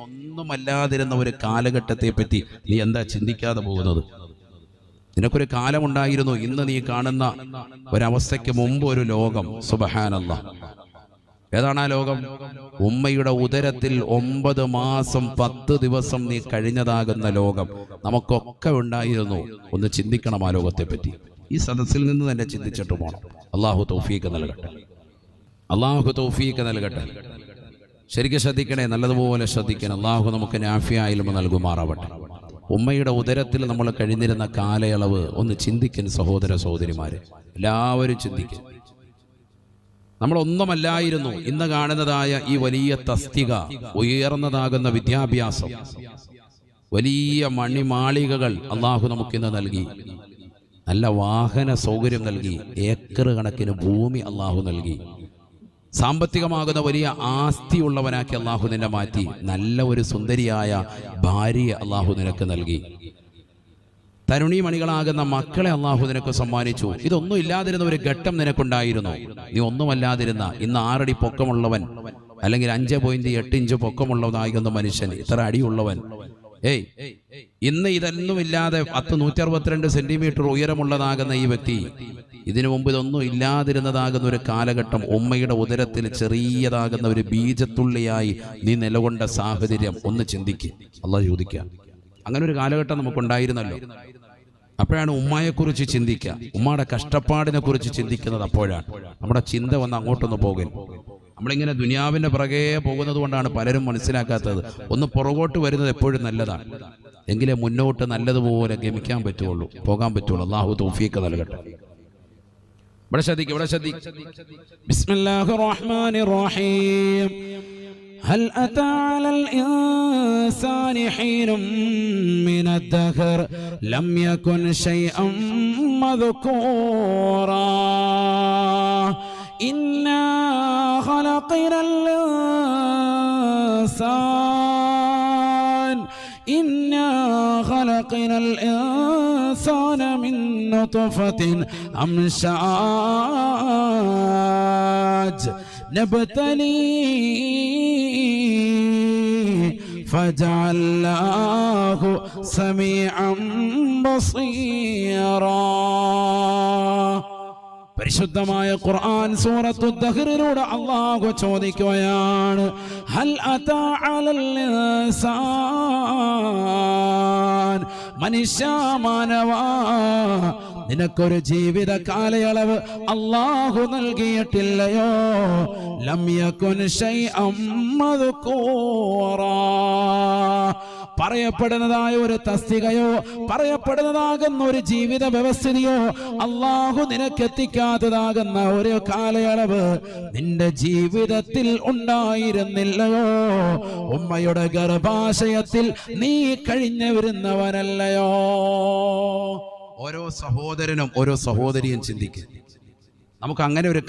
ഒന്നുമല്ലാതിരുന്ന ഒരു കാലഘട്ടത്തെ പറ്റി നീ എന്താ ചിന്തിക്കാതെ പോകുന്നത്? നിനക്കൊരു കാലമുണ്ടായിരുന്നു. ഇന്ന് നീ കാണുന്ന ഒരവസ്ഥയ്ക്ക് മുമ്പ് ഒരു ലോകം. സുബ്ഹാനല്ലാഹ്. ഏതാണ് ആ ലോകം? ഉമ്മയുടെ ഉദരത്തിൽ 9 മാസം 10 ദിവസം നീ കഴിഞ്ഞതാകുന്ന ലോകം നമുക്കൊക്കെ ഉണ്ടായിരുന്നു. ഒന്ന് ചിന്തിക്കണം ആ ലോകത്തെ പറ്റി. ഈ സദസ്സിൽ നിന്ന് തന്നെ ചിന്തിച്ചിട്ട് പോകണം. അള്ളാഹു തൗഫീഖ് നൽകട്ടെ. അള്ളാഹു തൗഫീഖ് നൽകട്ടെ. ശരിക്കും ശ്രദ്ധിക്കണേ, നല്ലതുപോലെ ശ്രദ്ധിക്കണം. അള്ളാഹു നമുക്ക് നാഫിയ ഇൽമ നൽകുമാറാവട്ടെ. ഉമ്മയുടെ ഉദരത്തിൽ നമ്മൾ കഴിഞ്ഞിരുന്ന കാലയളവ് ഒന്ന് ചിന്തിക്കാൻ സഹോദര സഹോദരിമാരെ, എല്ലാവരും ചിന്തിക്കും. നമ്മളൊന്നുമല്ലായിരുന്നു. ഇന്ന് കാണുന്നതായ ഈ വലിയ തസ്തിക, ഉയർന്നതാകുന്ന വിദ്യാഭ്യാസം, വലിയ മണിമാളികകൾ അള്ളാഹു നമുക്കിന്ന് നൽകി. നല്ല വാഹന സൗകര്യം നൽകി. ഏക്കർ കണക്കിന് ഭൂമി അള്ളാഹു നൽകി. സാമ്പത്തികമാകുന്ന വലിയ ആസ്തിയുള്ളവനാക്കി അള്ളാഹു നിന്നെ മാറ്റി. നല്ല ഒരു സുന്ദരിയായ ഭാര്യയെ അള്ളാഹു നിനക്ക് നൽകി. തരുണീമണികളാകുന്ന മക്കളെ അള്ളാഹു നിനക്ക് സമ്മാനിച്ചു. ഇതൊന്നും ഇല്ലാതിരുന്ന ഒരു ഘട്ടം നിനക്കുണ്ടായിരുന്നു. നീ ഒന്നുമല്ലാതിരുന്ന ഇന്ന് 6 അടി പൊക്കമുള്ളവൻ, അല്ലെങ്കിൽ 5.8 ഇഞ്ച് പൊക്കമുള്ളതാകുന്ന മനുഷ്യൻ, ഇത്ര അടിയുള്ളവൻ, ഇന്ന് ഇതൊന്നും ഇല്ലാതെ 162 സെന്റിമീറ്റർ ഉയരമുള്ളതാകുന്ന ഈ വ്യക്തി, ഇതിനു മുമ്പ് ഇതൊന്നും ഇല്ലാതിരുന്നതാകുന്ന ഒരു കാലഘട്ടം, ഉമ്മയുടെ ഉദരത്തിൽ ചെറിയതാകുന്ന ഒരു ബീജത്തുള്ളിയായി നീ നിലകൊണ്ട സാഹചര്യം ഒന്ന് ചിന്തിക്കുക. അള്ളാഹു ചോദിക്കുക, അങ്ങനെ ഒരു കാലഘട്ടം നമുക്കുണ്ടായിരുന്നല്ലോ. അപ്പോഴാണ് ഉമ്മയെക്കുറിച്ച് ചിന്തിക്കുക, ഉമ്മയുടെ കഷ്ടപ്പാടിനെ കുറിച്ച് ചിന്തിക്കുന്നത്. അപ്പോഴാണ് നമ്മുടെ ചിന്ത വന്ന് അങ്ങോട്ടൊന്ന് പോകും. നമ്മളിങ്ങനെ ദുനിയാവിന്റെ പുറകെ പോകുന്നത് കൊണ്ടാണ് പലരും മനസ്സിലാക്കാത്തത്. ഒന്ന് പുറകോട്ട് വരുന്നത് എപ്പോഴും നല്ലതാണ്, എങ്കിലേ മുന്നോട്ട് നല്ലതുപോലെ ഗമിക്കാൻ പറ്റുള്ളൂ, പോകാൻ പറ്റുള്ളൂ. അള്ളാഹു തൗഫീഖ് നൽകട്ടെ. ഇവിടെ ശ്രദ്ധിക്കുക. ബിസ്മില്ലാഹിർ റഹ്മാനിർ റഹീം. هل أتى على الإنسان حين من الدهر لم يكن شيئا مذكورا إنا خلقنا الإنسان من نطفة أمشاج نبتليه فجعلناه سميعا بصيرا. പരിശുദ്ധമായ ഖുർആൻ സൂറത്തു ദഹ്റിലൂടെ അല്ലാഹു ചോദിക്കുകയാണ്, ഹൽ അതാ അലൽ ഇൻസാൻ, മനുഷ്യ മാനവാ, നിനക്കൊരു ജീവിത കാലയളവ് അല്ലാഹു നൽകിയിട്ടില്ലയോ? ലം യകുൻ ശൈഅം മദ്കൂറാ, പറയപ്പെടുന്നതായ ഒരു തസ്തികയോ പറയപ്പെടുന്നതാകുന്ന ഒരു ജീവിത വ്യവസ്ഥിതിയോ അല്ലാഹു നിനക്കെത്തിക്കാത്തതാകുന്ന ഒരു കാലയളവ് നിന്റെ ജീവിതത്തിൽ ഉണ്ടായിരുന്നില്ലയോ? ഉമ്മയുടെ ഗർഭാശയത്തിൽ നീ കഴിഞ്ഞു വരുന്നവനല്ലയോ? ഓരോ സഹോദരനും ഓരോ സഹോദരിയും ചിന്തിക്കും. നമുക്ക് അങ്ങനെ ഒരു